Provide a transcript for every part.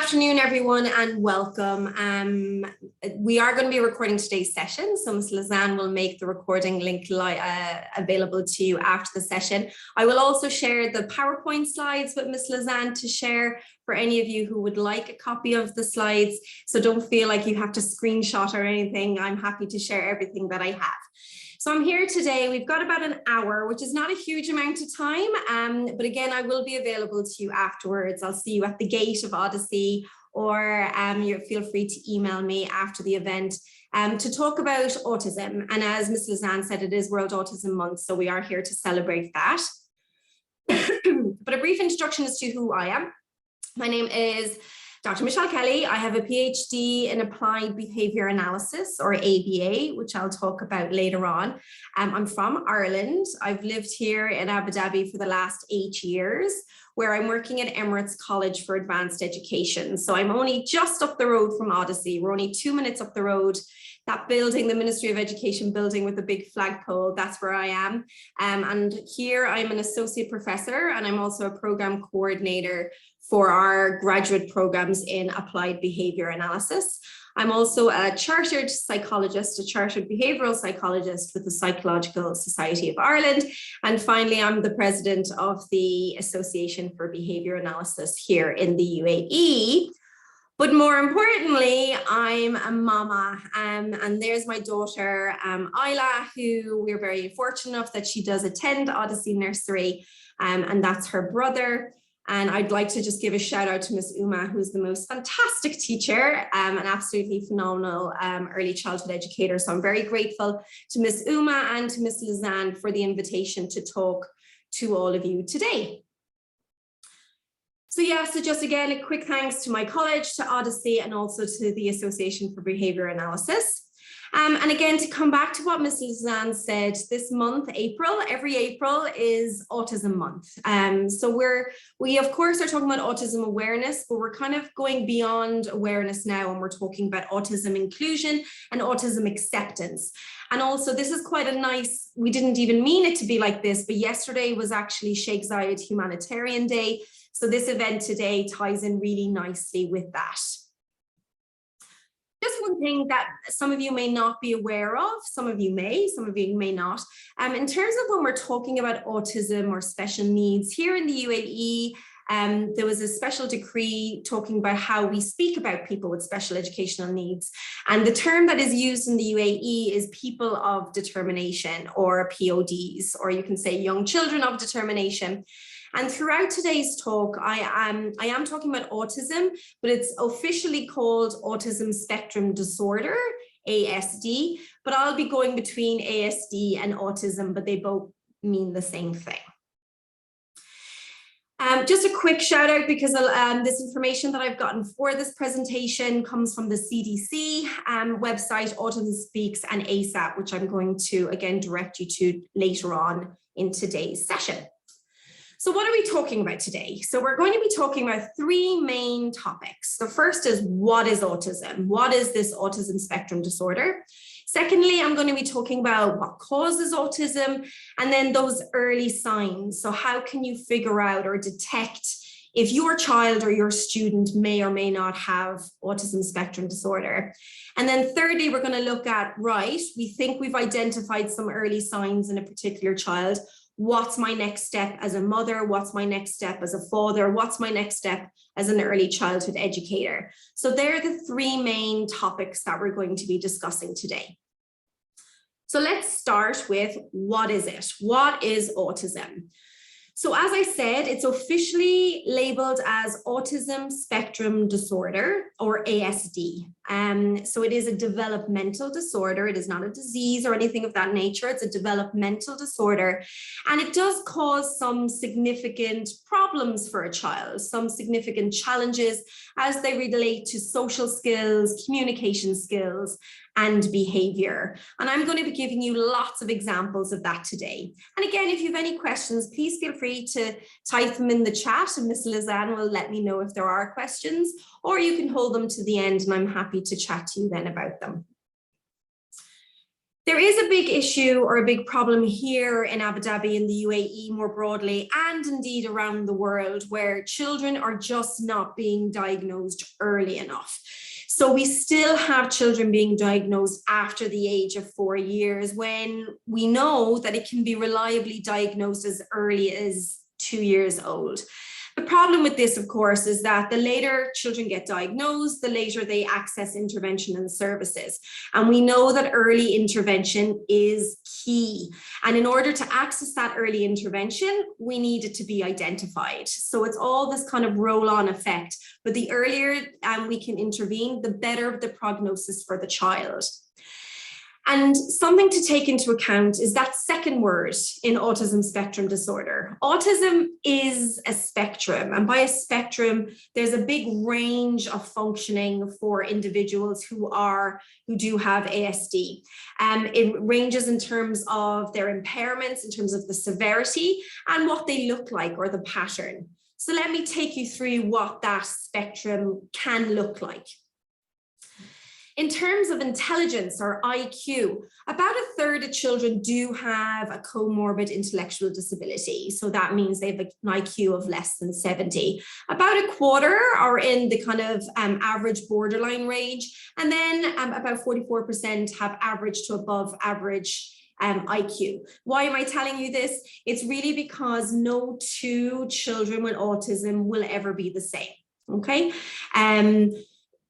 afternoon, everyone, and welcome. We are going to be recording today's session, so Ms. Lizanne will make the recording link available to you after the session. I will also share the PowerPoint slides with Ms. Lizanne to share for any of you who would like a copy of the slides, so don't feel like you have to screenshot or anything. I'm happy to share everything that I have. So I'm here today. We've got about an hour, which is not a huge amount of time, but again, I will be available to you afterwards. I'll see you at the gate of Odyssey, or you feel free to email me after the event to talk about autism. And as Ms. Lizanne said, it is World Autism Month, so we are here to celebrate that. But a brief introduction as to who I am. My name is Dr. Michelle Kelly. I have a PhD in Applied Behaviour Analysis, or ABA, which I'll talk about later on. I'm from Ireland. I've lived here in Abu Dhabi for the last 8 years, where I'm working at Emirates College for Advanced Education. So I'm only just up the road from Odyssey. We're only 2 minutes up the road. That building, the Ministry of Education building with the big flagpole, that's where I am. And here I'm an associate professor, and I'm also a program coordinator for our graduate programs in applied behavior analysis. I'm also a chartered psychologist, a chartered behavioral psychologist with the Psychological Society of Ireland. And finally, I'm the president of the Association for Behavior Analysis here in the UAE. But more importantly, I'm a mama, and there's my daughter, Isla, who we're very fortunate enough that she does attend Odyssey Nursery, and that's her brother. And I'd like to just give a shout out to Miss Uma, who's the most fantastic teacher, an absolutely phenomenal early childhood educator. So I'm very grateful to Miss Uma and to Miss Lizanne for the invitation to talk to all of you today. So yeah, so just again, a quick thanks to my college, to Odyssey, and also to the Association for Behaviour Analysis. And again, to come back to what Ms. Lizanne said, this month, April, every April is Autism Month. So we of course are talking about autism awareness, but we're kind of going beyond awareness now, and we're talking about autism inclusion and autism acceptance. And also this is quite a nice, we didn't even mean it to be like this, but yesterday was actually Sheikh Zayed Humanitarian Day. So this event today ties in really nicely with that. Just one thing that some of you may not be aware of, some of you may not. In terms of when we're talking about autism or special needs here in the UAE, there was a special decree talking about how we speak about people with special educational needs. And the term that is used in the UAE is people of determination, or PODs, or you can say young children of determination. And throughout today's talk, I am talking about autism, but it's officially called Autism Spectrum Disorder, ASD, but I'll be going between ASD and autism, but they both mean the same thing. Just a quick shout out, because this information that I've gotten for this presentation comes from the CDC website, Autism Speaks, and ASAP, which I'm going to again direct you to later on in today's session. So what are we talking about today? So we're going to be talking about three main topics. The first is, what is autism? What is this autism spectrum disorder? Secondly, I'm going to be talking about what causes autism, and then those early signs. So how can you figure out or detect if your child or your student may or may not have autism spectrum disorder? And then thirdly, we're going to look at, right, we think we've identified some early signs in a particular child. What's my next step as a mother? What's my next step as a father? What's my next step as an early childhood educator? So they're the three main topics that we're going to be discussing today. So let's start with, what is it? What is autism? So as I said, it's officially labeled as Autism Spectrum Disorder, or ASD. So it is a developmental disorder. It is not a disease or anything of that nature. It's a developmental disorder. And it does cause some significant problems for a child, some significant challenges as they relate to social skills, communication skills, and behavior. And I'm going to be giving you lots of examples of that today. And again, if you have any questions, please feel free to type them in the chat, and Ms. Lizanne will let me know if there are questions, or you can hold them to the end and I'm happy to chat to you then about them. There is a big issue or a big problem here in Abu Dhabi, in the UAE more broadly, and indeed around the world, where children are just not being diagnosed early enough. So we still have children being diagnosed after the age of 4 years, when we know that it can be reliably diagnosed as early as 2 years old. The problem with this, of course, is that the later children get diagnosed, the later they access intervention and services. And we know that early intervention is key. And in order to access that early intervention, we need it to be identified. So it's all this kind of roll-on effect. But the earlier we can intervene, the better the prognosis for the child. And something to take into account is that second word in autism spectrum disorder. Autism is a spectrum, and by a spectrum, there's a big range of functioning for individuals who do have ASD. It ranges in terms of their impairments, in terms of the severity and what they look like, or the pattern. So let me take you through what that spectrum can look like. In terms of intelligence, or IQ, about a third of children do have a comorbid intellectual disability. So that means they have an IQ of less than 70. About a quarter are in the kind of average borderline range. And then about 44% have average to above average IQ. Why am I telling you this? It's really because no two children with autism will ever be the same, okay?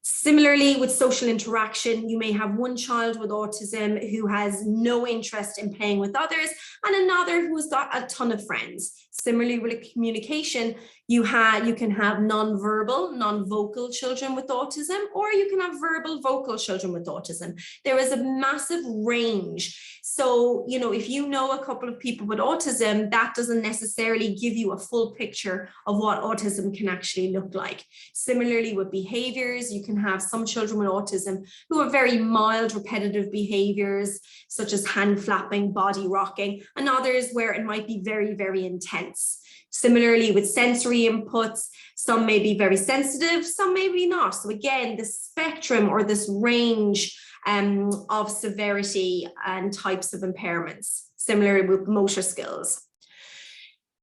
Similarly, with social interaction, you may have one child with autism who has no interest in playing with others, and another who's got a ton of friends. Similarly, with communication, you can have non-verbal, non-vocal children with autism, or you can have verbal, vocal children with autism. There is a massive range. So, if you know a couple of people with autism, that doesn't necessarily give you a full picture of what autism can actually look like. Similarly, with behaviors, you can have some children with autism who have very mild repetitive behaviors, such as hand flapping, body rocking, and others where it might be very, very intense. Similarly, with sensory inputs, some may be very sensitive, some may be not. So again, the spectrum, or this range of severity and types of impairments, similarly with motor skills.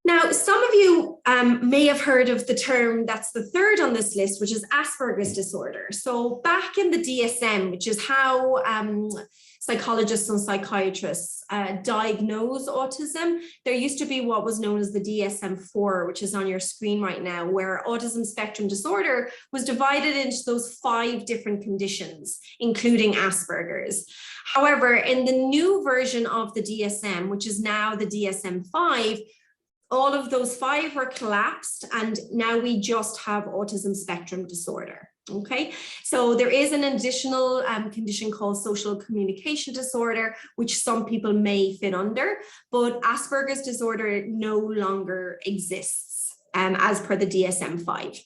Now, some of you may have heard of the term that's the third on this list, which is Asperger's disorder. So back in the DSM, which is how psychologists and psychiatrists diagnose autism, there used to be what was known as the DSM-4, which is on your screen right now, where autism spectrum disorder was divided into those 5 different conditions, including Asperger's. However, in the new version of the DSM, which is now the DSM-5, all of those 5 were collapsed, and now we just have autism spectrum disorder. Okay, so there is an additional condition called social communication disorder, which some people may fit under, but Asperger's disorder no longer exists as per the DSM-5.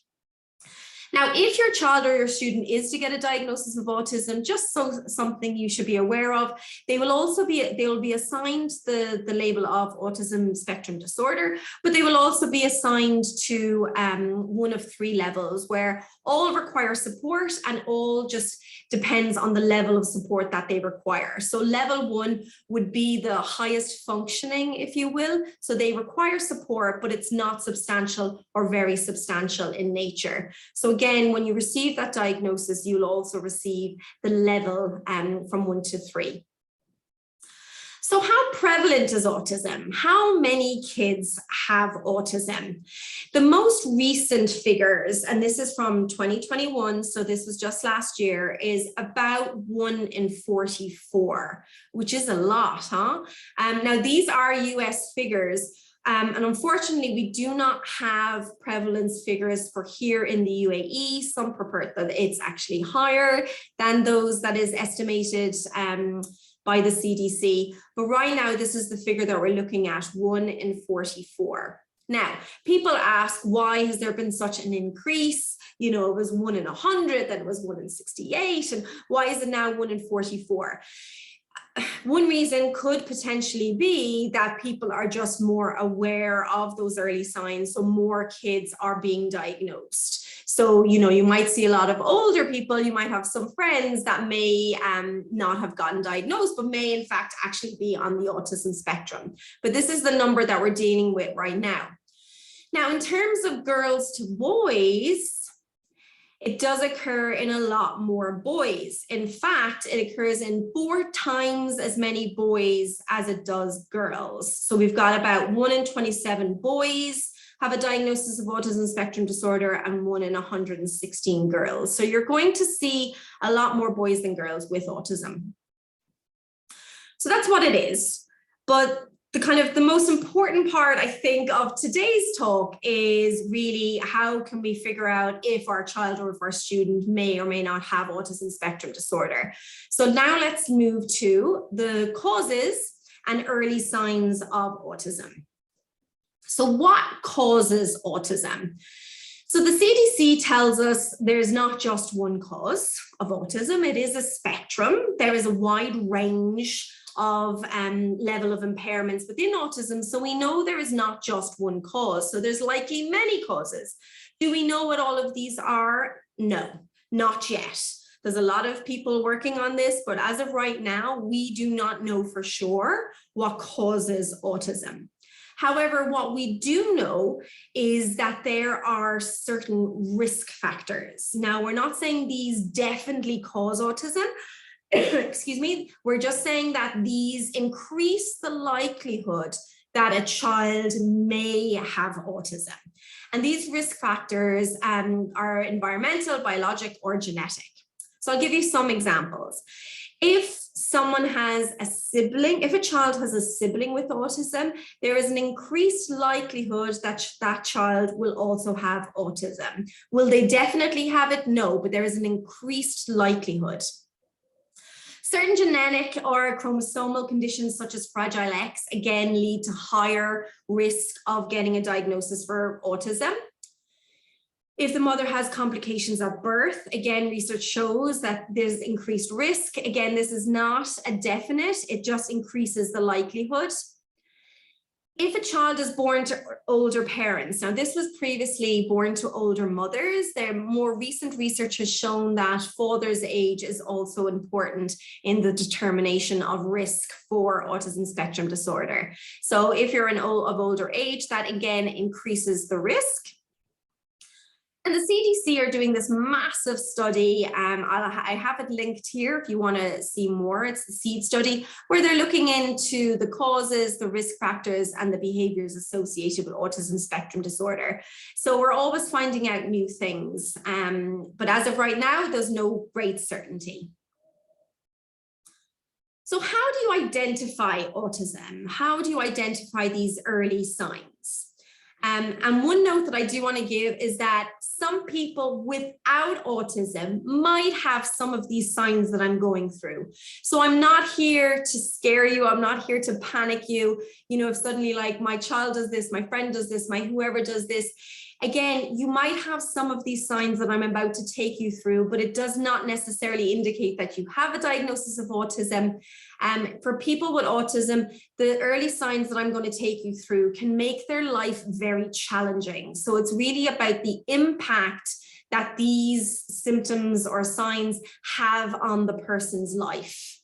Now, if your child or your student is to get a diagnosis of autism, just something you should be aware of, they will be assigned the label of autism spectrum disorder, but they will also be assigned to one of 3 levels, where all require support and all just depends on the level of support that they require. So level 1 would be the highest functioning, if you will. So they require support, but it's not substantial or very substantial in nature. So again, when you receive that diagnosis, you'll also receive the level from 1 to 3. So how prevalent is autism? How many kids have autism? The most recent figures, and this is from 2021, so this was just last year, is about 1 in 44, which is a lot, huh? Now, these are US figures. And unfortunately, we do not have prevalence figures for here in the UAE. Some purport that it's actually higher than those that is estimated by the CDC. But right now, this is the figure that we're looking at, 1 in 44. Now, people ask, why has there been such an increase? It was 1 in 100, then it was 1 in 68, and why is it now 1 in 44? One reason could potentially be that people are just more aware of those early signs, so more kids are being diagnosed. So, you might see a lot of older people, you might have some friends that may not have gotten diagnosed, but may in fact actually be on the autism spectrum. But this is the number that we're dealing with right now. Now, in terms of girls to boys, it does occur in a lot more boys. In fact, it occurs in 4 times as many boys as it does girls. So we've got about 1 in 27 boys have a diagnosis of autism spectrum disorder and 1 in 116 girls. So you're going to see a lot more boys than girls with autism. So that's what it is. But the most important part, I think, of today's talk is really how can we figure out if our child or if our student may or may not have autism spectrum disorder. So now let's move to the causes and early signs of autism. So what causes autism? So the CDC tells us there's not just one cause of autism, it is a spectrum. There is a wide range of level of impairments within autism. So we know there is not just one cause. So there's likely many causes. Do we know what all of these are? No, not yet. There's a lot of people working on this, but as of right now, we do not know for sure what causes autism. However, what we do know is that there are certain risk factors. Now, we're not saying these definitely cause autism, excuse me, we're just saying that these increase the likelihood that a child may have autism. And these risk factors are environmental, biologic, or genetic. So I'll give you some examples. If someone has a sibling, if a child has a sibling with autism, there is an increased likelihood that that child will also have autism. Will they definitely have it? No, but there is an increased likelihood. Certain genetic or chromosomal conditions such as Fragile X, again, lead to higher risk of getting a diagnosis for autism. If the mother has complications at birth, again, research shows that there's increased risk. Again, this is not a definite, it just increases the likelihood. If a child is born to older parents, now this was previously born to older mothers, their more recent research has shown that father's age is also important in the determination of risk for autism spectrum disorder. So if you're of older age, that again increases the risk. And the CDC are doing this massive study. I have it linked here if you want to see more. It's the SEED study, where they're looking into the causes, the risk factors, and the behaviors associated with autism spectrum disorder. So we're always finding out new things. But as of right now, there's no great certainty. So how do you identify autism? How do you identify these early signs? And one note that I do want to give is that some people without autism might have some of these signs that I'm going through. So I'm not here to scare you. I'm not here to panic you. You know, if suddenly like my child does this, my friend does this, my whoever does this, again, you might have some of these signs that I'm about to take you through, but it does not necessarily indicate that you have a diagnosis of autism. For people with autism, the early signs that I'm going to take you through can make their life very challenging. So it's really about the impact that these symptoms or signs have on the person's life.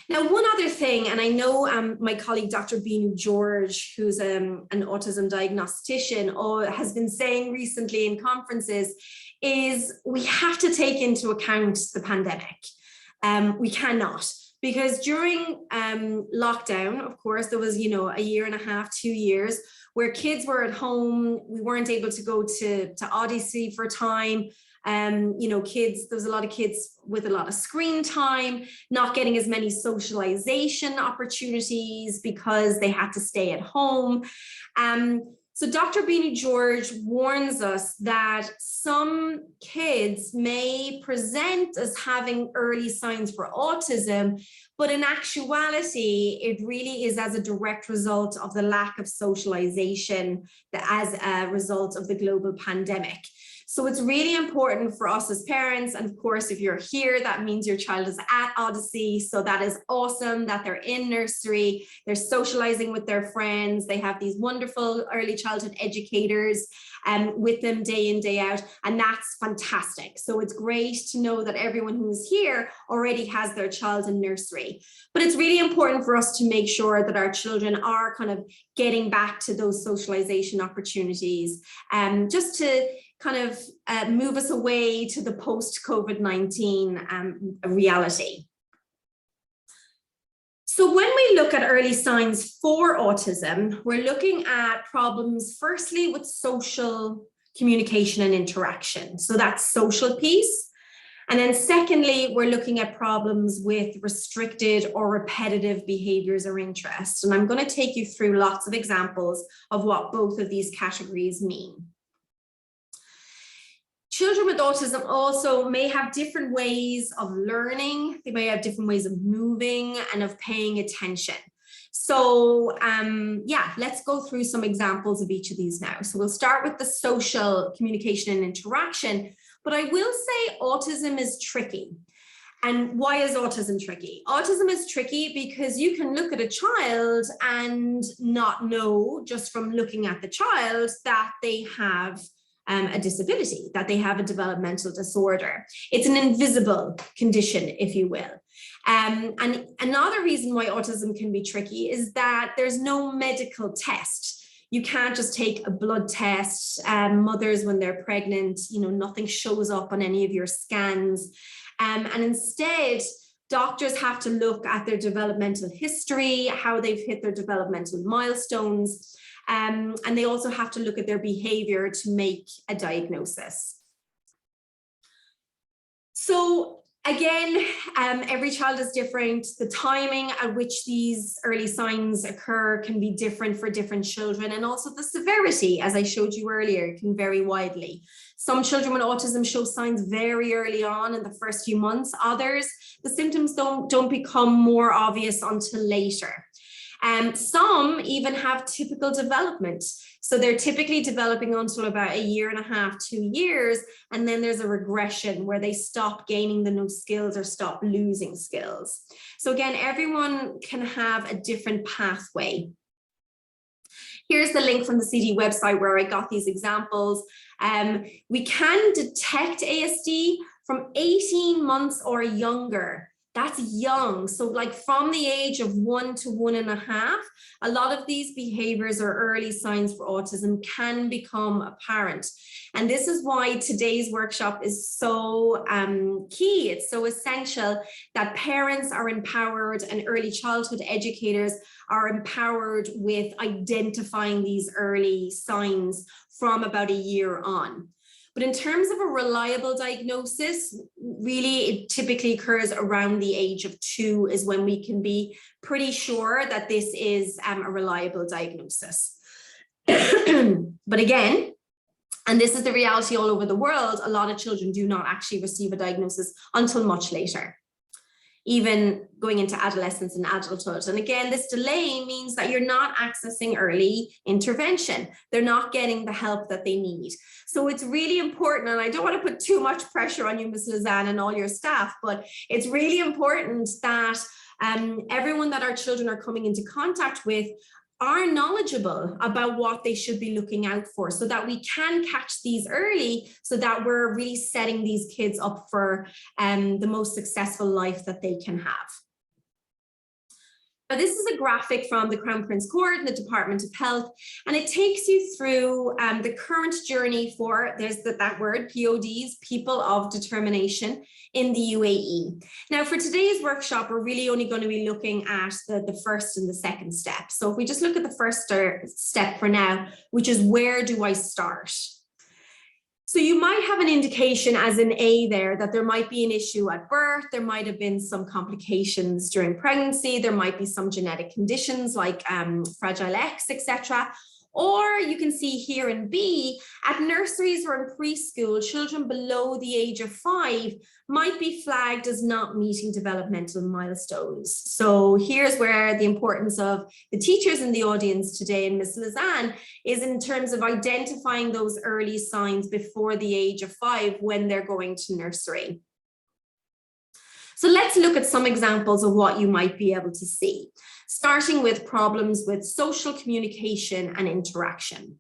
Now, one other thing, and I know my colleague, Dr. Binu George, who's an autism diagnostician, has been saying recently in conferences, is we have to take into account the pandemic. We cannot, because during lockdown, of course, there was, you know, a year and a half, 2 years, where kids were at home. We weren't able to go to Odyssey for time. You know, kids, there was a lot of kids with a lot of screen time, not getting as many socialization opportunities because they had to stay at home. So Dr. Binu George warns us that some kids may present as having early signs for autism, but in actuality, it really is as a direct result of the lack of socialization as a result of the global pandemic. So it's really important for us as parents. And of course, if you're here, that means your child is at Odyssey. So that is awesome that they're in nursery, they're socializing with their friends, they have these wonderful early childhood childhood educators with them day in, day out, and that's fantastic. So it's great to know that everyone who's here already has their child in nursery. But it's really important for us to make sure that our children are kind of getting back to those socialization opportunities, just to kind of move us away to the post-COVID-19 reality. So when we look at early signs for autism, we're looking at problems firstly with social communication and interaction. So that's social piece. And then secondly, we're looking at problems with restricted or repetitive behaviors or interests. And I'm going to take you through lots of examples of what both of these categories mean. Children with autism also may have different ways of learning. They may have different ways of moving and of paying attention. So yeah, let's go through some examples of each of these now. So we'll start with the social communication and interaction, but I will say autism is tricky. And why is autism tricky? Autism is tricky because you can look at a child and not know just from looking at the child that they have a disability, that they have a developmental disorder. It's an invisible condition, if you will. And another reason why autism can be tricky is that there's no medical test. You can't just take a blood test. Mothers, when they're pregnant, you know, nothing shows up on any of your scans. And instead, doctors have to look at their developmental history, how they've hit their developmental milestones. And they also have to look at their behavior to make a diagnosis. So again, every child is different. The timing at which these early signs occur can be different for different children, and also the severity, as I showed you earlier, can vary widely. Some children with autism show signs very early on in the first few months. Others, the symptoms don't become more obvious until later. Some even have typical development. So they're typically developing until about 1.5 years, 2 years, and then there's a regression where they stop gaining the new skills or stop losing skills. So again, everyone can have a different pathway. Here's the link from the CD website where I got these examples. We can detect ASD from 18 months or younger. That's young. So like from the age of 1 to 1.5, a lot of these behaviors or early signs for autism can become apparent. And this is why today's workshop is so key. It's so essential that parents are empowered and early childhood educators are empowered with identifying these early signs from about 1 year on. But in terms of a reliable diagnosis, really it typically occurs around the age of 2 is when we can be pretty sure that this is a reliable diagnosis. But again, and this is the reality all over the world, a lot of children do not actually receive a diagnosis until much later, even going into adolescence and adulthood. And again, this delay means that you're not accessing early intervention. They're not getting the help that they need. So it's really important, and I don't want to put too much pressure on you, Ms. Lizanne, and all your staff, but it's really important that everyone that our children are coming into contact with are knowledgeable about what they should be looking out for so that we can catch these early, so that we're really setting these kids up for the most successful life that they can have. Now, this is a graphic from the Crown Prince Court and the Department of Health, and it takes you through the current journey for, there's that word, PODs, People of Determination, in the UAE. Now, for today's workshop, we're really only going to be looking at the first and the second step. So if we just look at the first step for now, which is where do I start? So you might have an indication as an A there that there might be an issue at birth, there might have been some complications during pregnancy, there might be some genetic conditions like Fragile X, etc. Or you can see here in B, at nurseries or in preschool, children below the age of 5 might be flagged as not meeting developmental milestones. So here's where the importance of the teachers in the audience today and Ms. Lizanne is in terms of identifying those early signs before the age of 5 when they're going to nursery. So let's look at some examples of what you might be able to see, starting with problems with social communication and interaction.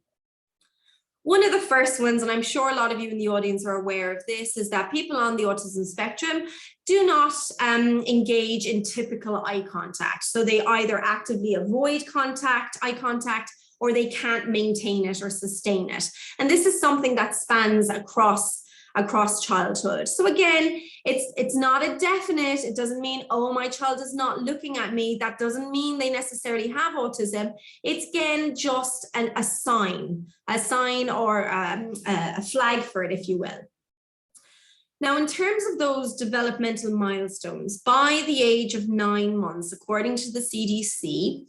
One of the first ones, and I'm sure a lot of you in the audience are aware of this, is that people on the autism spectrum do not engage in typical eye contact. So they either actively avoid eye contact, or they can't maintain it or sustain it. And this is something that spans across childhood. So again, it's not a definite. It doesn't mean, oh, my child is not looking at me. That doesn't mean they necessarily have autism. It's again just a sign or a flag for it, if you will. Now, in terms of those developmental milestones, by the age of 9 months, according to the CDC,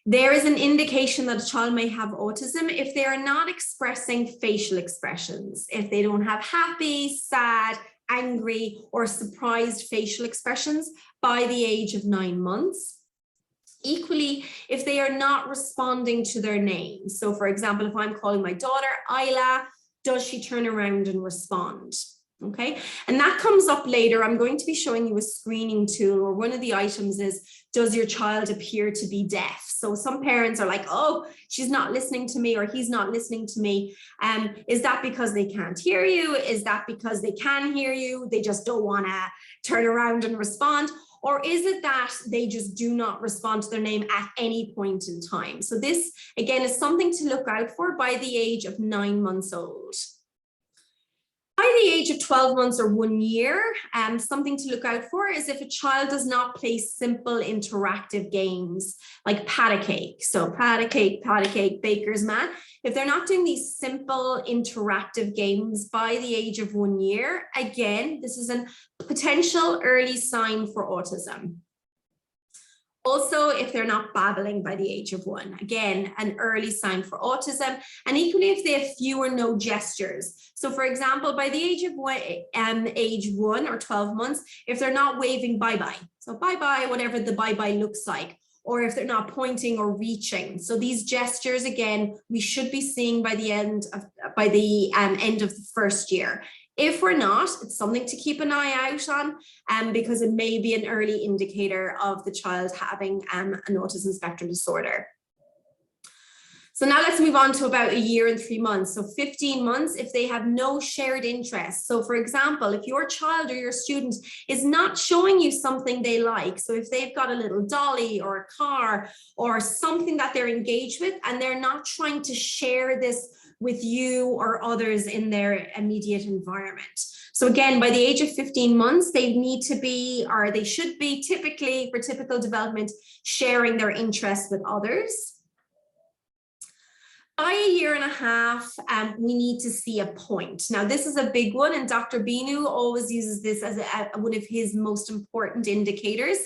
there is an indication that a child may have autism if they are not expressing facial expressions, if they don't have happy, sad, angry, or surprised facial expressions by the age of 9 months. Equally, if they are not responding to their name. So for example, if I'm calling my daughter Isla, does she turn around and respond? Okay, and that comes up later. I'm going to be showing you a screening tool, or one of the items is, does your child appear to be deaf? So some parents are like, oh, she's not listening to me, or he's not listening to me. Is that because they can't hear you? Is that because they can hear you? They just don't want to turn around and respond? Or is it that they just do not respond to their name at any point in time? So this, again, is something to look out for by the age of 9 months old. By the age of 12 months or 1 year, something to look out for is if a child does not play simple interactive games like pat a cake. So pat a cake, baker's man. If they're not doing these simple interactive games by the age of 1 year, again, this is a potential early sign for autism. Also, if they're not babbling by the age of 1, again, an early sign for autism. And equally, if they have few or no gestures. So for example, by the age of age 1 or 12 months, if they're not waving bye-bye, so bye-bye, whatever the bye-bye looks like, or if they're not pointing or reaching. So these gestures, again, we should be seeing by the end of the first year. If we're not, it's something to keep an eye out on, because it may be an early indicator of the child having an autism spectrum disorder. So now let's move on to about 1 year and 3 months. So 15 months, if they have no shared interests. So for example, if your child or your student is not showing you something they like, so if they've got a little dolly or a car or something that they're engaged with, and they're not trying to share this with you or others in their immediate environment. So again, by the age of 15 months, they need to be, or they should be typically, for typical development, sharing their interests with others. By 1.5 years, we need to see a point. Now, this is a big one, and Dr. Binu always uses this as one of his most important indicators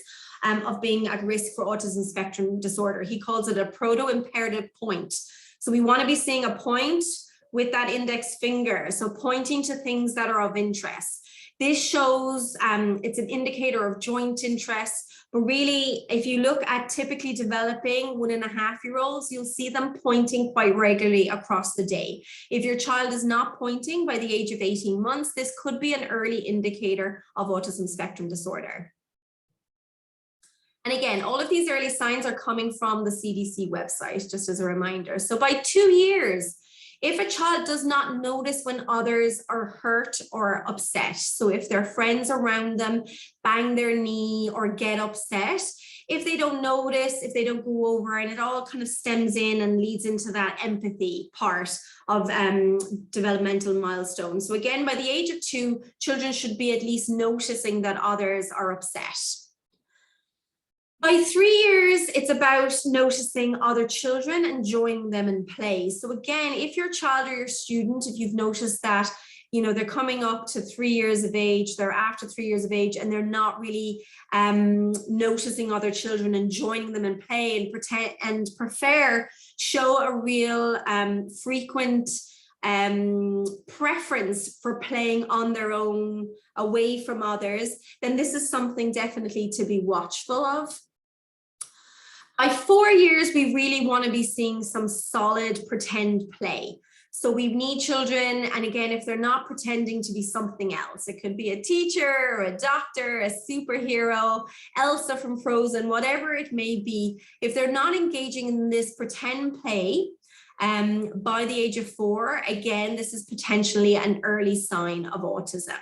of being at risk for autism spectrum disorder. He calls it a proto-imperative point. So we want to be seeing a point with that index finger, so pointing to things that are of interest. This shows, it's an indicator of joint interest, but really, if you look at typically developing 1.5-year-olds, you'll see them pointing quite regularly across the day. If your child is not pointing by the age of 18 months, this could be an early indicator of autism spectrum disorder. And again, all of these early signs are coming from the CDC website, just as a reminder. So by 2 years, if a child does not notice when others are hurt or upset, so if their friends around them bang their knee or get upset, if they don't notice, if they don't go over, and it all kind of stems in and leads into that empathy part of developmental milestones. So again, by the age of 2, children should be at least noticing that others are upset. By 3 years, it's about noticing other children and joining them in play. So again, if your child or your student, if you've noticed that, you know, they're coming up to 3 years of age, they're after 3 years of age, and they're not really noticing other children and joining them in play, and show a real frequent preference for playing on their own away from others, then this is something definitely to be watchful of. By 4 years, we really want to be seeing some solid pretend play. So we need children, and again, if they're not pretending to be something else, it could be a teacher or a doctor, a superhero, Elsa from Frozen, whatever it may be. If they're not engaging in this pretend play, by the age of 4, again, this is potentially an early sign of autism.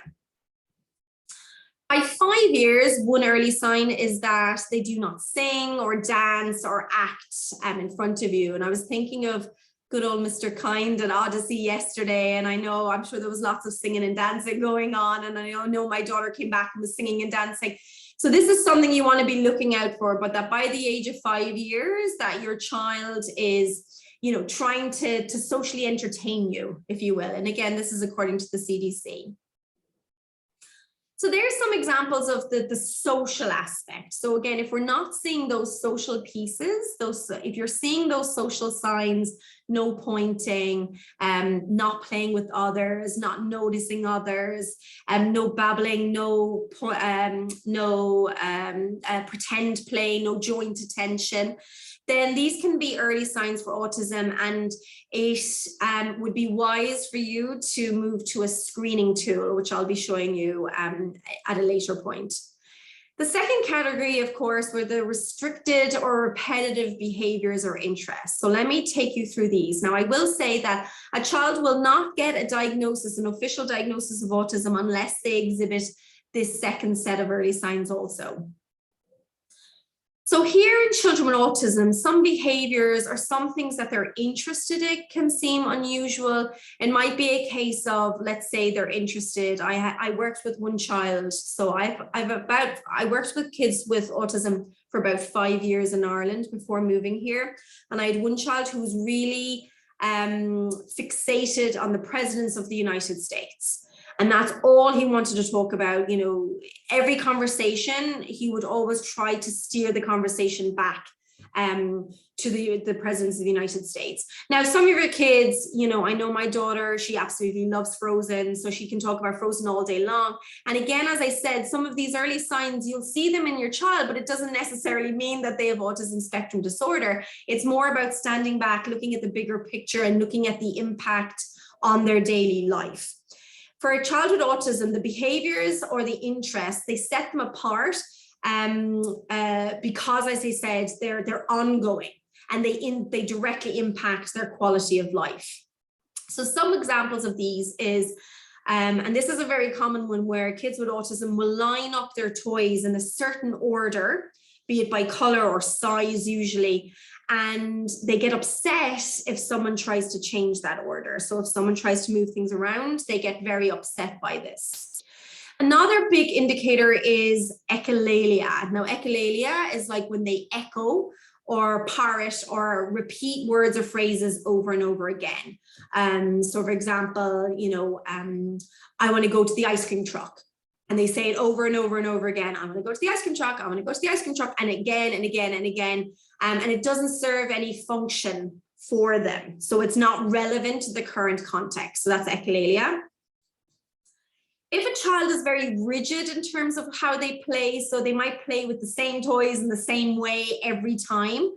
By 5 years, one early sign is that they do not sing or dance or act in front of you. And I was thinking of good old Mr. Kind and Odyssey yesterday, and I'm sure there was lots of singing and dancing going on, and I know my daughter came back and was singing and dancing. So this is something you want to be looking out for, but that by the age of 5 years, that your child is, trying to socially entertain you, if you will. And again, this is according to the CDC. So there's some examples of the social aspect. So again, if we're not seeing those social pieces, if you're seeing those social signs, no pointing, not playing with others, not noticing others, no babbling, no pretend play, no joint attention, then these can be early signs for autism, and it would be wise for you to move to a screening tool, which I'll be showing you at a later point. The second category, of course, were the restricted or repetitive behaviors or interests. So let me take you through these. Now, I will say that a child will not get a diagnosis, an official diagnosis of autism, unless they exhibit this second set of early signs also. So here in children with autism, some behaviors or some things that they're interested in can seem unusual. It might be a case of, let's say they're interested. I worked with one child, so I worked with kids with autism for about 5 years in Ireland before moving here. And I had one child who was really fixated on the presidents of the United States. And that's all he wanted to talk about. Every conversation, he would always try to steer the conversation back to the presidents of the United States. Now, some of your kids, I know my daughter, she absolutely loves Frozen, so she can talk about Frozen all day long. And again, as I said, some of these early signs, you'll see them in your child, but it doesn't necessarily mean that they have autism spectrum disorder. It's more about standing back, looking at the bigger picture and looking at the impact on their daily life. For a child with autism, the behaviors or the interests, they set them apart because, as I said, they're ongoing and they directly impact their quality of life. So some examples of these is, and this is a very common one, where kids with autism will line up their toys in a certain order, be it by color or size usually, and they get upset if someone tries to change that order. So if someone tries to move things around, they get very upset by this. Another big indicator is echolalia. Now, echolalia is like when they echo or parrot or repeat words or phrases over and over again. So for example, I want to go to the ice cream truck. And they say it over and over and over again. I'm going to go to the ice cream truck. I'm going to go to the ice cream truck, and again and again and again. And it doesn't serve any function for them. So it's not relevant to the current context. So that's echolalia. If a child is very rigid in terms of how they play, so they might play with the same toys in the same way every time.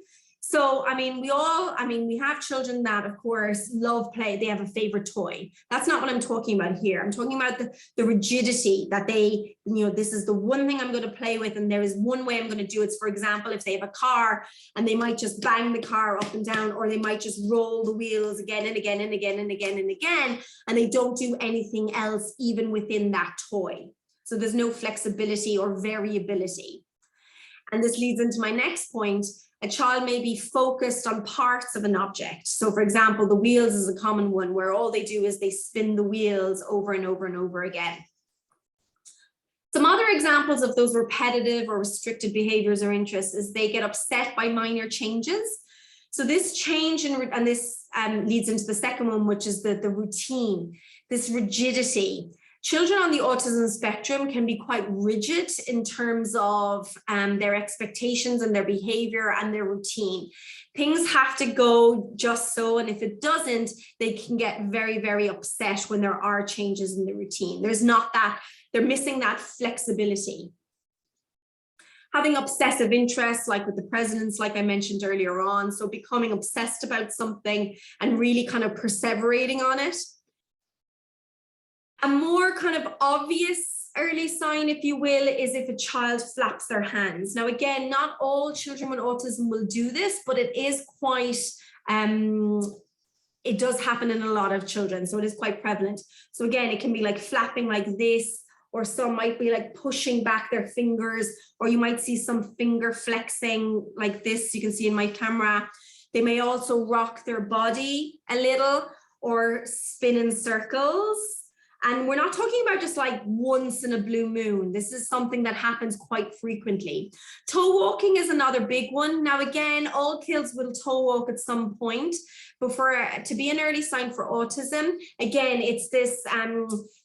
So, we have children that, of course, love play. They have a favorite toy. That's not what I'm talking about here. I'm talking about the rigidity that they, this is the one thing I'm going to play with, and there is one way I'm going to do it. For example, if they have a car and they might just bang the car up and down, or they might just roll the wheels again and again and again and again and again, and they don't do anything else even within that toy. So there's no flexibility or variability. And this leads into my next point. A child may be focused on parts of an object. So for example, the wheels is a common one, where all they do is they spin the wheels over and over and over again. Some other examples of those repetitive or restricted behaviors or interests is they get upset by minor changes. So this change, and this leads into the second one, which is the routine, this rigidity. Children on the autism spectrum can be quite rigid in terms of their expectations and their behavior and their routine. Things have to go just so, and if it doesn't, they can get very, very upset when there are changes in the routine. There's not that, they're missing that flexibility. Having obsessive interests, like with the presidents, like I mentioned earlier on, so becoming obsessed about something and really kind of perseverating on it. A more kind of obvious early sign, if you will, is if a child flaps their hands. Now, again, not all children with autism will do this, but it is quite it does happen in a lot of children, so it is quite prevalent. So again, it can be like flapping like this, or some might be like pushing back their fingers, or you might see some finger flexing like this, you can see in my camera. They may also rock their body a little or spin in circles. And we're not talking about just like once in a blue moon. This is something that happens quite frequently. Toe walking is another big one. Now, again, all kids will toe walk at some point, but to be an early sign for autism, again, it's this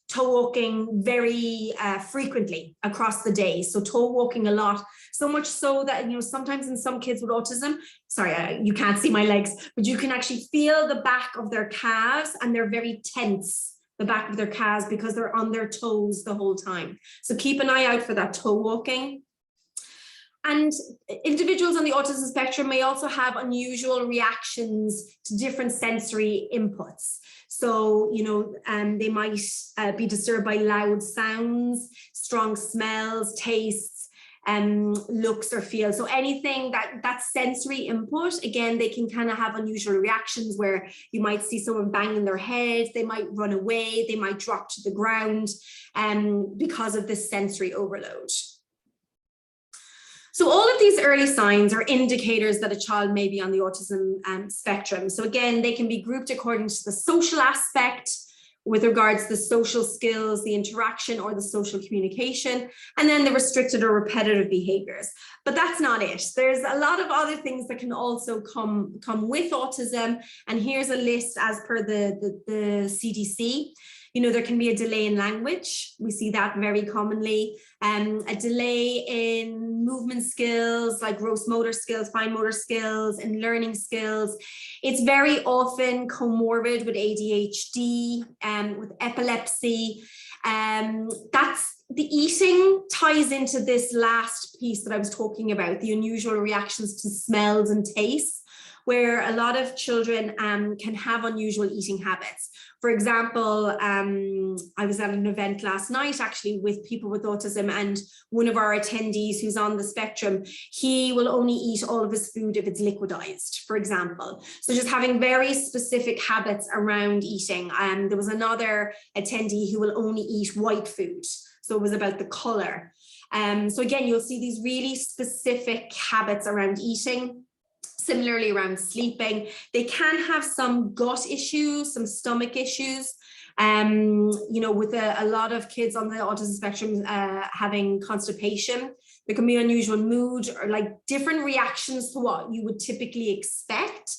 toe walking very frequently across the day. So toe walking a lot, so much so that, you know, sometimes in some kids with autism, sorry, you can't see my legs, but you can actually feel the back of their calves and they're very tense, the back of their calves, because they're on their toes the whole time. So keep an eye out for that toe walking. And individuals on the autism spectrum may also have unusual reactions to different sensory inputs. So, you know, they might be disturbed by loud sounds, strong smells, tastes, looks or feels. So anything that's sensory input, again, they can kind of have unusual reactions where you might see someone banging their head, they might run away, they might drop to the ground because of this sensory overload. So all of these early signs are indicators that a child may be on the autism spectrum. So again, they can be grouped according to the social aspect with regards to the social skills, the interaction or the social communication, and then the restricted or repetitive behaviors. But that's not it. There's a lot of other things that can also come with autism. And here's a list as per the CDC. You know, there can be a delay in language. We see that very commonly. A delay in movement skills, like gross motor skills, fine motor skills, and learning skills. It's very often comorbid with ADHD, with epilepsy. That's the eating ties into this last piece that I was talking about, the unusual reactions to smells and tastes, where a lot of children can have unusual eating habits. For example, I was at an event last night actually with people with autism, and one of our attendees who's on the spectrum, he will only eat all of his food if it's liquidized, for example. So just having very specific habits around eating. There was another attendee who will only eat white food. So it was about the color. So again, you'll see these really specific habits around eating. Similarly around sleeping, they can have some gut issues, some stomach issues, you know, with a lot of kids on the autism spectrum having constipation. There can be unusual mood or like different reactions to what you would typically expect.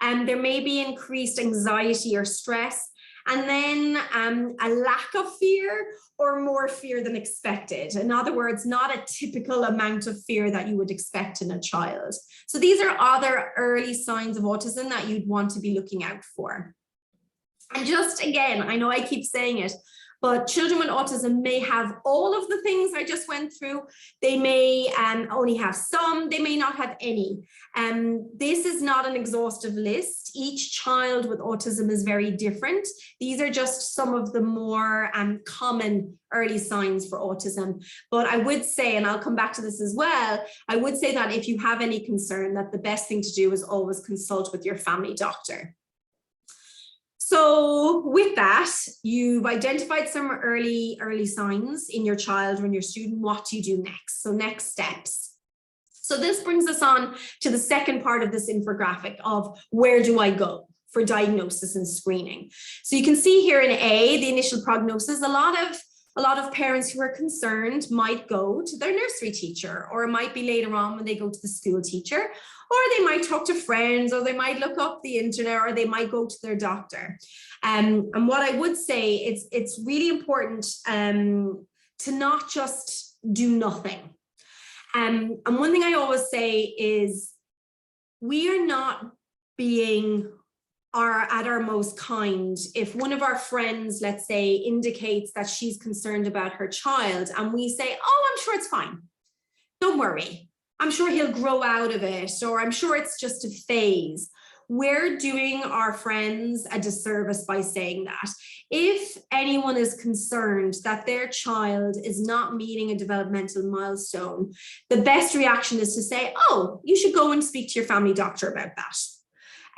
And there may be increased anxiety or stress. And then a lack of fear or more fear than expected. In other words, not a typical amount of fear that you would expect in a child. So these are other early signs of autism that you'd want to be looking out for. And just again, I know I keep saying it, but children with autism may have all of the things I just went through. They may only have some, they may not have any. This is not an exhaustive list. Each child with autism is very different. These are just some of the more common early signs for autism. But I would say, and I'll come back to this as well, I would say that if you have any concern, that the best thing to do is always consult with your family doctor. So with that, you've identified some early signs in your child or in your student. What do you do next? So next steps. So this brings us on to the second part of this infographic of where do I go for diagnosis and screening. So you can see here in A, the initial prognosis, a lot of parents who are concerned might go to their nursery teacher, or it might be later on when they go to the school teacher, or they might talk to friends, or they might look up the internet, or they might go to their doctor. And what I would say is it's really important to not just do nothing. And one thing I always say is we are not being at our most kind if one of our friends, let's say, indicates that she's concerned about her child and we say, oh, I'm sure it's fine. Don't worry. I'm sure he'll grow out of it, or I'm sure it's just a phase. We're doing our friends a disservice by saying that. If anyone is concerned that their child is not meeting a developmental milestone, the best reaction is to say, oh, you should go and speak to your family doctor about that.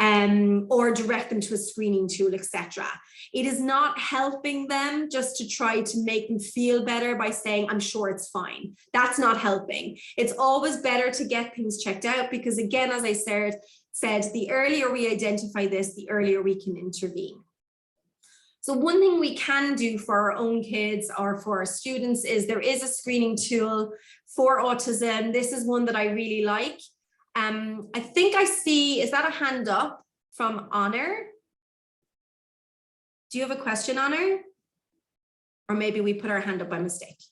or direct them to a screening tool, etc. It is not helping them just to try to make them feel better by saying, I'm sure it's fine. That's not helping. It's always better to get things checked out, because again, as I said, the earlier we identify this, the earlier we can intervene. So one thing we can do for our own kids or for our students is there is a screening tool for autism. This is one that I really like. I think I see, is that a hand up from Honor? Do you have a question, Honor? Or maybe we put our hand up by mistake.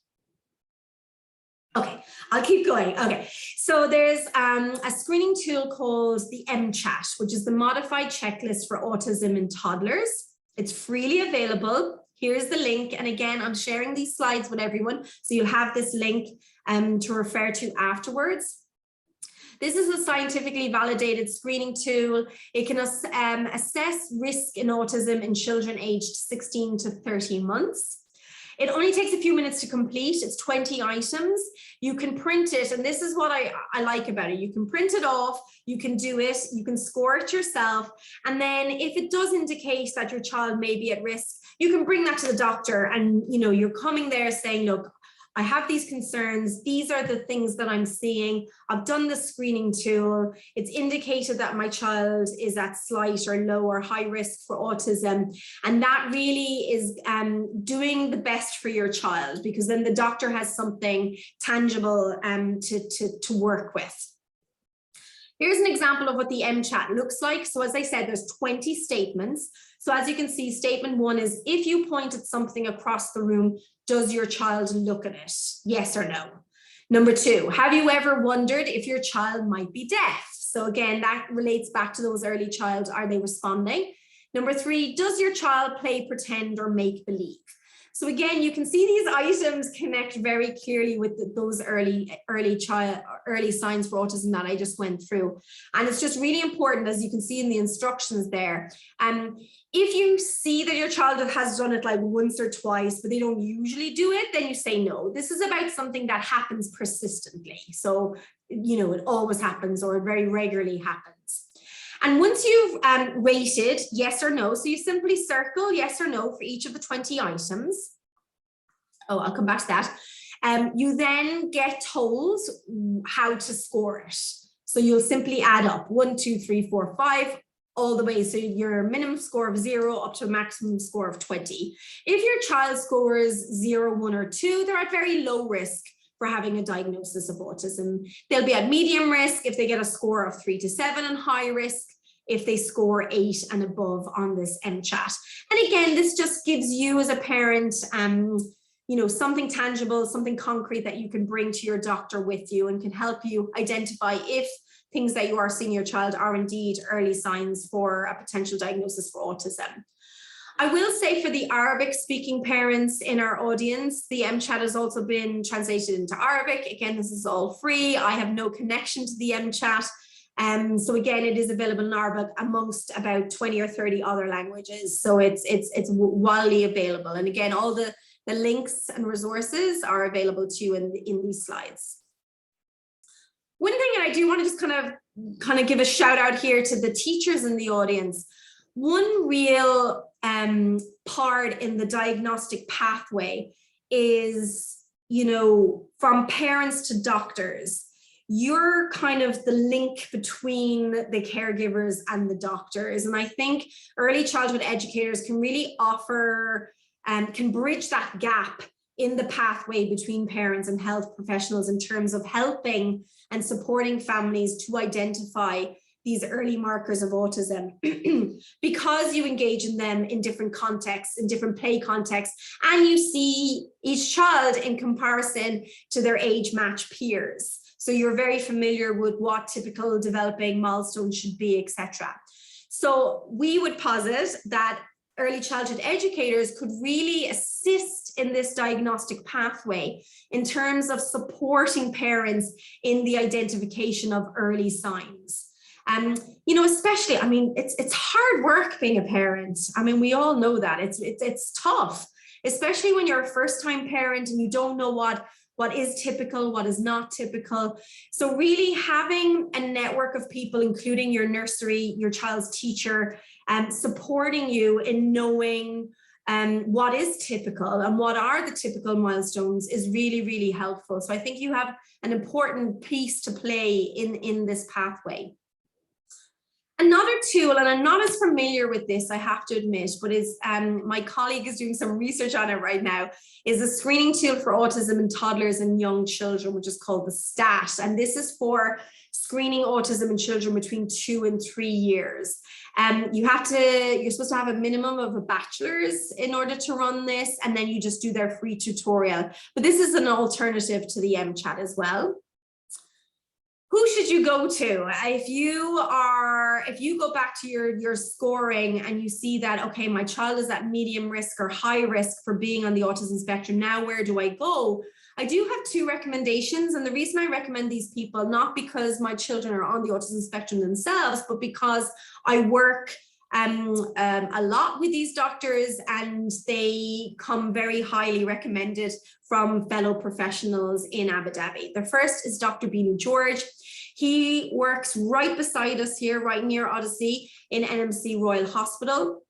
Okay, I'll keep going. Okay, so there's a screening tool called the MChat, which is the Modified Checklist for Autism in Toddlers. It's freely available. Here's the link. And again, I'm sharing these slides with everyone, so you'll have this link to refer to afterwards. This is a scientifically validated screening tool. It can assess risk in autism in children aged 16 to 13 months. It only takes a few minutes to complete. It's 20 items. You can print it, and this is what I like about it. You can print it off, you can do it, you can score it yourself, and then if it does indicate that your child may be at risk, you can bring that to the doctor, and you're coming there saying, look, I have these concerns. These are the things that I'm seeing. I've done the screening tool. It's indicated that my child is at slight or low or high risk for autism. And that really is doing the best for your child, because then the doctor has something tangible to work with. Here's an example of what the MChat looks like. So as I said, there's 20 statements. So as you can see, statement 1 is, if you point at something across the room, does your child look at it? Yes or no? Number 2, have you ever wondered if your child might be deaf? So again, that relates back to those early child, are they responding? Number 3, does your child play pretend or make believe? So again, you can see these items connect very clearly with those early signs for autism that I just went through. And it's just really important, as you can see in the instructions there. If you see that your child has done it like once or twice, but they don't usually do it, then you say no. This is about something that happens persistently. So, it always happens, or it very regularly happens. And once you've rated yes or no, so you simply circle yes or no for each of the 20 items. Oh, I'll come back to that. You then get told how to score it. So you'll simply add up 1, 2, 3, 4, 5, all the way. So your minimum score of 0 up to a maximum score of 20. If your child scores 0, 1, or 2, they're at very low risk for having a diagnosis of autism. They'll be at medium risk if they get a score of 3 to 7, and high risk if they score 8 and above on this MChat. And again, this just gives you as a parent, something tangible, something concrete that you can bring to your doctor with you, and can help you identify if things that you are seeing your child are indeed early signs for a potential diagnosis for autism. I will say, for the Arabic speaking parents in our audience, the MChat has also been translated into Arabic. Again, this is all free. I have no connection to the MChat. So again, it is available in Arabic amongst about 20 or 30 other languages. So it's widely available. And again, all the links and resources are available to you in these slides. One thing, and I do want to just kind of give a shout out here to the teachers in the audience. One real part in the diagnostic pathway is, from parents to doctors, you're kind of the link between the caregivers and the doctors. And I think early childhood educators can really offer and can bridge that gap in the pathway between parents and health professionals in terms of helping and supporting families to identify these early markers of autism, because you engage in them in different contexts, in different play contexts, and you see each child in comparison to their age match peers. So you're very familiar with what typical developing milestones should be, etc. So we would posit that early childhood educators could really assist in this diagnostic pathway in terms of supporting parents in the identification of early signs. Especially, it's hard work being a parent. We all know that it's tough, especially when you're a first-time parent and you don't know what what is typical, what is not typical. So really having a network of people, including your nursery, your child's teacher, supporting you in knowing what is typical and what are the typical milestones is really, really helpful. So I think you have an important piece to play in this pathway. Another tool, and I'm not as familiar with this, I have to admit, but is my colleague is doing some research on it right now, is a screening tool for autism in toddlers and young children, which is called the STAT. And this is for screening autism in children between 2 and 3 years. You're supposed to have a minimum of a bachelor's in order to run this, and then you just do their free tutorial. But this is an alternative to the MChat as well. Who should you go to? If you go back to your scoring and you see that, okay, my child is at medium risk or high risk for being on the autism spectrum, now where do I go? I do have 2 recommendations, and the reason I recommend these people, not because my children are on the autism spectrum themselves, but because I work a lot with these doctors and they come very highly recommended from fellow professionals in Abu Dhabi. The first is Dr. Binu George. He works right beside us here, right near Odyssey in NMC Royal Hospital.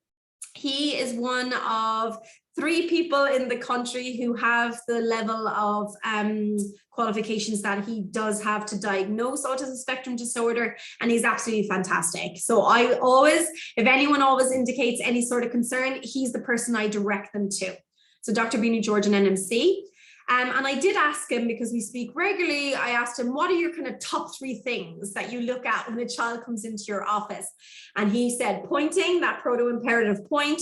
He is one of 3 people in the country who have the level of qualifications that he does have to diagnose autism spectrum disorder, and he's absolutely fantastic. So I always, if anyone always indicates any sort of concern, he's the person I direct them to. So Dr. Binu George in NMC. And I did ask him, because we speak regularly, I asked him, what are your kind of top 3 things that you look at when a child comes into your office? And he said pointing, that proto-imperative point,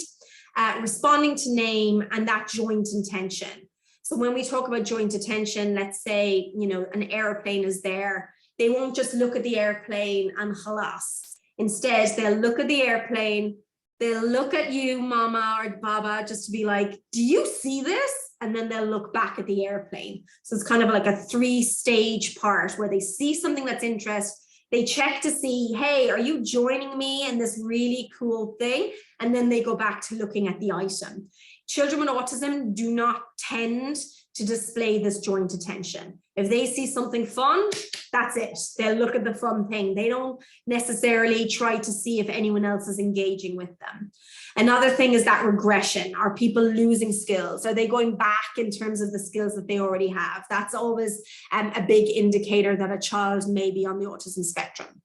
responding to name, and that joint intention. So when we talk about joint attention, let's say, you know, an airplane is there, they won't just look at the airplane and halas. Instead, they'll look at the airplane, they'll look at you, mama or baba, just to be like, do you see this? And then they'll look back at the airplane. So it's kind of like a 3-stage part where they see something that's interest, they check to see, hey, are you joining me in this really cool thing? And then they go back to looking at the item. Children with autism do not tend to display this joint attention. If they see something fun, that's it. They'll look at the fun thing. They don't necessarily try to see if anyone else is engaging with them. Another thing is that regression. Are people losing skills? Are they going back in terms of the skills that they already have? That's always a big indicator that a child may be on the autism spectrum.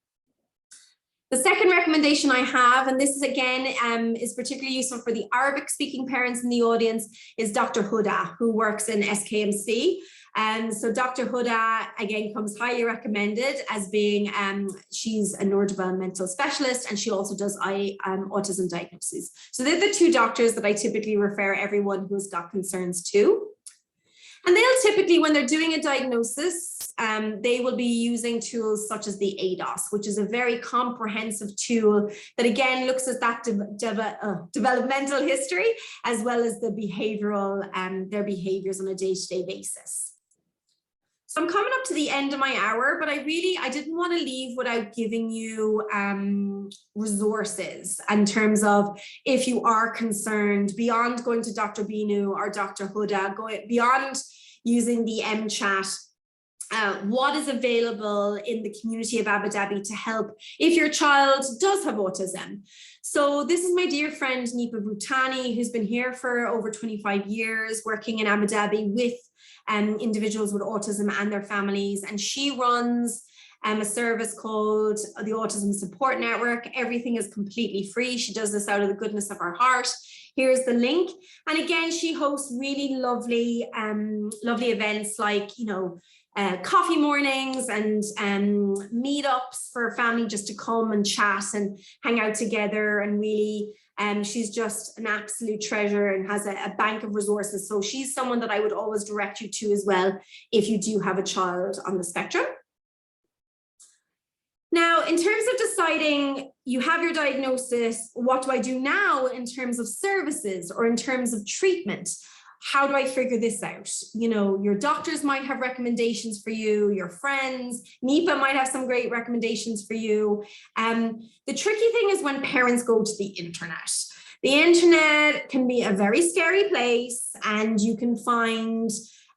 The second recommendation I have, and this is again is particularly useful for the Arabic speaking parents in the audience, is Dr. Huda, who works in SKMC. So Dr. Huda, again, comes highly recommended as being, she's a neurodevelopmental specialist, and she also does autism diagnoses. So they're the 2 doctors that I typically refer everyone who's got concerns to. And they'll typically, when they're doing a diagnosis, they will be using tools such as the ADOS, which is a very comprehensive tool that again looks at that developmental history as well as the behavioral, their behaviors on a day-to-day basis. So I'm coming up to the end of my hour, but I didn't want to leave without giving you resources in terms of, if you are concerned, beyond going to Dr. Binu or Dr. Huda, beyond using the MChat, what is available in the community of Abu Dhabi to help if your child does have autism. So this is my dear friend Nipa Bhutani, who's been here for over 25 years, working in Abu Dhabi with individuals with autism and their families, and she runs a service called the Autism Support Network. Everything is completely free. She does this out of the goodness of her heart. Here's the link. And again, she hosts really lovely, lovely events like, you know, coffee mornings and meetups for family just to come and chat and hang out together, and really she's just an absolute treasure and has a bank of resources. So she's someone that I would always direct you to as well if you do have a child on the spectrum. Now, in terms of deciding, you have your diagnosis, what do I do now in terms of services or in terms of treatment? How do I figure this out? You know, your doctors might have recommendations for you, your friends, Nipa might have some great recommendations for you. The tricky thing is when parents go to the internet. The internet can be a very scary place, and you can find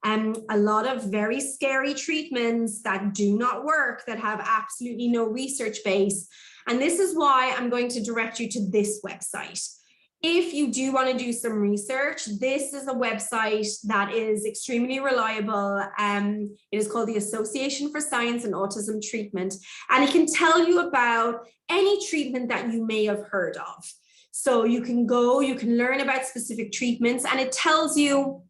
a lot of very scary treatments that do not work, that have absolutely no research base. And this is why I'm going to direct you to this website. If you do want to do some research, this is a website that is extremely reliable. It is called the Association for Science and Autism Treatment, and it can tell you about any treatment that you may have heard of. So you can go, you can learn about specific treatments, and it tells you,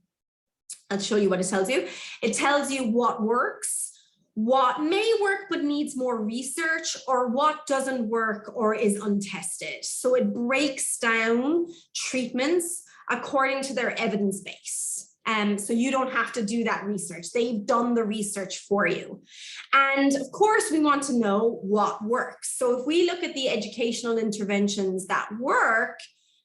I'll show you what it tells you. It tells you what works, what may work but needs more research, or what doesn't work or is untested. So it breaks down treatments according to their evidence base. So you don't have to do that research. They've done the research for you. And of course, we want to know what works. So if we look at the educational interventions that work,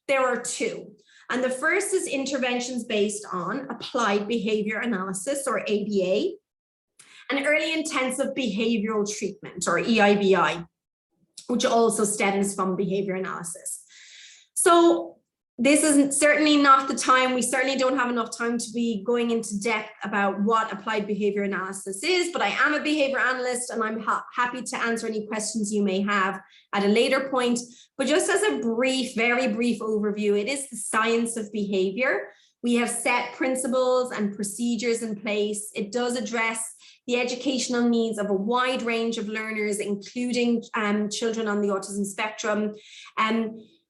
there are two. And the first is interventions based on applied behavior analysis, or ABA, and early intensive behavioral treatment, or EIBI, which also stems from behavior analysis. So this isn't certainly not the time, we certainly don't have enough time to be going into depth about what applied behavior analysis is, but I am a behavior analyst, and I'm happy to answer any questions you may have at a later point. But just as a brief, very brief overview, it is the science of behavior. We have set principles and procedures in place. It does address the educational needs of a wide range of learners, including children on the autism spectrum.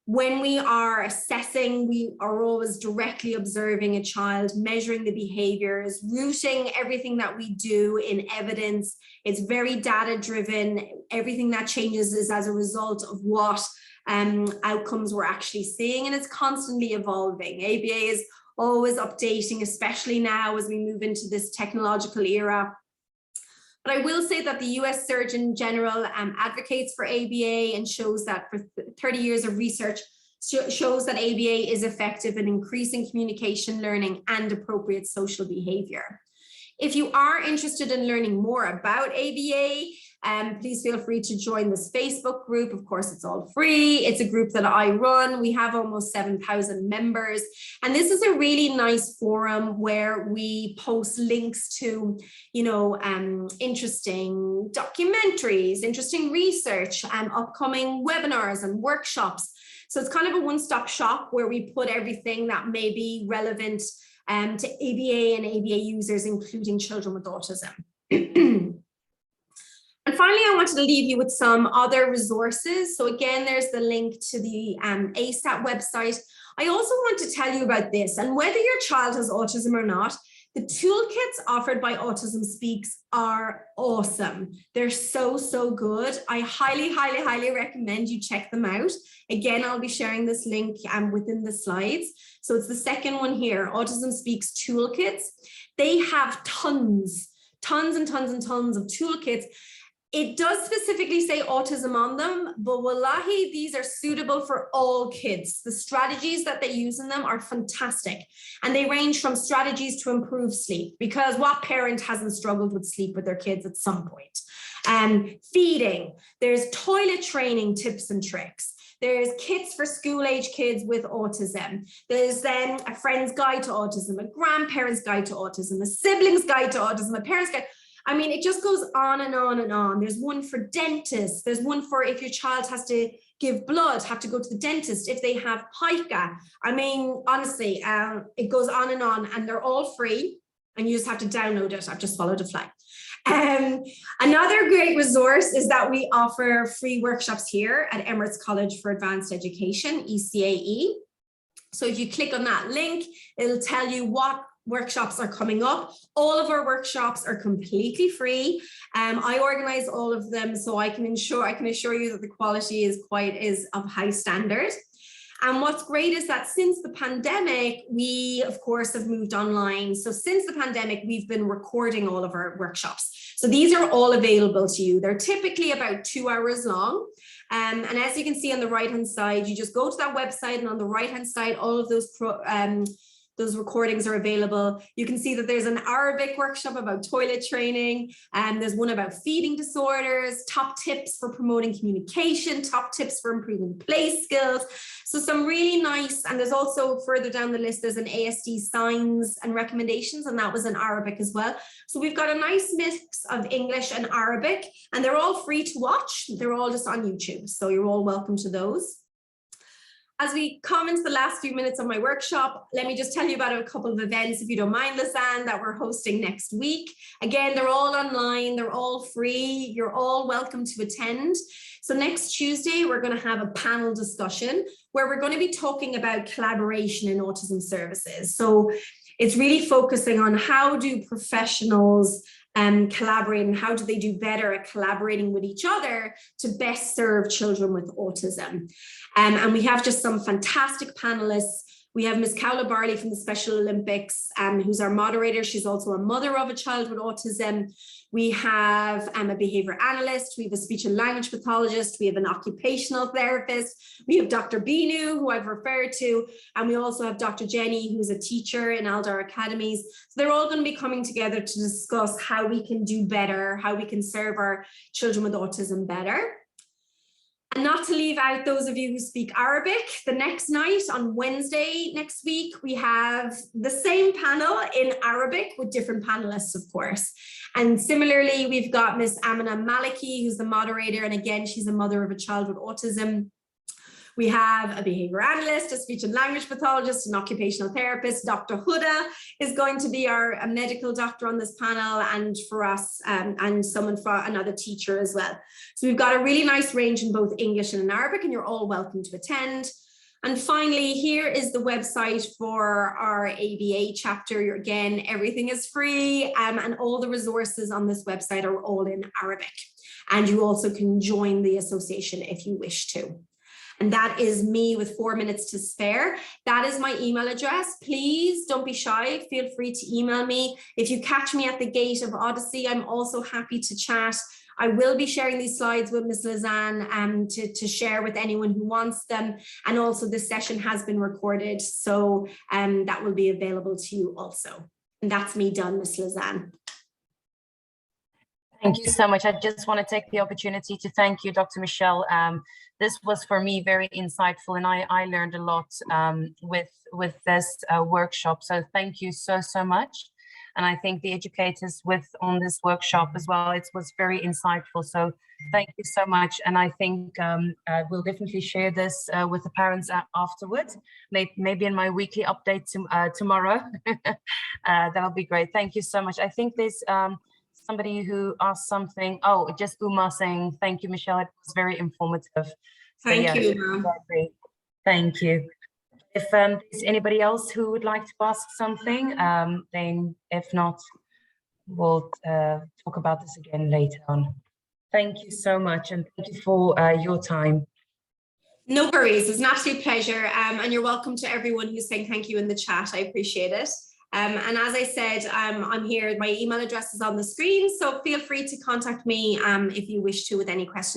When we are assessing, we are always directly observing a child, measuring the behaviors, rooting everything that we do in evidence. It's very data driven. Everything that changes is as a result of what outcomes we're actually seeing, and it's constantly evolving. ABA is always updating, especially now as we move into this technological era. But I will say that the US Surgeon General advocates for ABA, and shows that for 30 years of research shows that ABA is effective in increasing communication, learning, and appropriate social behavior. If you are interested in learning more about ABA, please feel free to join this Facebook group. Of course, it's all free. It's a group that I run. We have almost 7,000 members. And this is a really nice forum where we post links to, interesting documentaries, interesting research, upcoming webinars and workshops. So it's kind of a one-stop shop where we put everything that may be relevant to ABA and ABA users, including children with autism. And finally, I wanted to leave you with some other resources. So again, there's the link to the ASAT website. I also want to tell you about this, and whether your child has autism or not, the toolkits offered by Autism Speaks are awesome. They're so, so good. I highly, highly, highly recommend you check them out. Again, I'll be sharing this link within the slides. So it's the second one here, Autism Speaks toolkits. They have tons and tons of toolkits. It does specifically say autism on them, but wallahi, these are suitable for all kids. The strategies that they use in them are fantastic. And they range from strategies to improve sleep, because what parent hasn't struggled with sleep with their kids at some point? Feeding, there's toilet training tips and tricks. There's kits for school-age kids with autism. There's then a friend's guide to autism, a grandparent's guide to autism, a sibling's guide to autism, a parent's guide. I mean, it just goes on and on and on. There's one for dentists. There's one for if your child has to give blood, have to go to the dentist, if they have pica. I mean, honestly, it goes on, and they're all free, and you just have to download it. I've just followed a flag. Another great resource is that we offer free workshops here at Emirates College for Advanced Education, ECAE. So if you click on that link, it'll tell you what workshops are coming up. All of our workshops are completely free. I organize all of them, so I can assure you that the quality is of high standard. And what's great is that since the pandemic, we of course have moved online. So since the pandemic, we've been recording all of our workshops. So these are all available to you. They're typically about 2 hours long. And as you can see on the right-hand side, you just go to that website, and on the right-hand side, all of those Those recordings are available. You can see that there's an Arabic workshop about toilet training, and there's one about feeding disorders, top tips for promoting communication, top tips for improving play skills. So some really nice, and there's also further down the list, there's an ASD signs and recommendations, and that was in Arabic as well. So we've got a nice mix of English and Arabic, and they're all free to watch. They're all just on YouTube, so you're all welcome to those. As we come into the last few minutes of my workshop, let me just tell you about a couple of events, if you don't mind, Lisanne, that we're hosting next week. Again, they're all online, they're all free, you're all welcome to attend. So next Tuesday, we're going to have a panel discussion where we're going to be talking about collaboration in autism services. So it's really focusing on how do professionals collaborate, and how do they do better at collaborating with each other to best serve children with autism. And we have just some fantastic panelists. We have Ms. Cowla Barley from the Special Olympics, who's our moderator. She's also a mother of a child with autism. We have a behavior analyst. We have a speech and language pathologist. We have an occupational therapist. We have Dr. Binu, who I've referred to. And we also have Dr. Jenny, who's a teacher in Aldar Academies. So they're all going to be coming together to discuss how we can do better, how we can serve our children with autism better. And not to leave out those of you who speak Arabic, the next night on Wednesday next week, we have the same panel in Arabic with different panelists, of course. And similarly, we've got Miss Amina Maliki, who's the moderator. And again, she's a mother of a child with autism. We have a behavior analyst, a speech and language pathologist, an occupational therapist. Dr. Huda is going to be our medical doctor on this panel, and for us, and someone for another teacher as well. So we've got a really nice range in both English and in Arabic, and you're all welcome to attend. And finally, here is the website for our ABA chapter. Again, everything is free, and all the resources on this website are all in Arabic. And you also can join the association if you wish to. And that is me with 4 minutes to spare. That is my email address. Please don't be shy. Feel free to email me. If you catch me at the gate of Odyssey, I'm also happy to chat. I will be sharing these slides with Ms. Lisanne to share with anyone who wants them. And also this session has been recorded, so that will be available to you also. And that's me done, Ms. Lisanne. Thank you so much. I just want to take the opportunity to thank you, Dr. Michelle. This was for me very insightful, and I learned a lot with this workshop. So thank you so much. And I think the educators on this workshop as well, it was very insightful. So thank you so much. And I think we'll definitely share this with the parents afterwards, maybe in my weekly update tomorrow. That'll be great. Thank you so much. I think there's somebody who asked something. Oh, just Uma saying, thank you, Michelle. It was very informative. So, thank you. Thank you. If there's anybody else who would like to ask something, then if not, we'll talk about this again later on. Thank you so much, and thank you for your time. No worries, it's an absolute pleasure. And you're welcome to everyone who's saying thank you in the chat. I appreciate it. And as I said, I'm here, my email address is on the screen, so feel free to contact me if you wish to with any questions.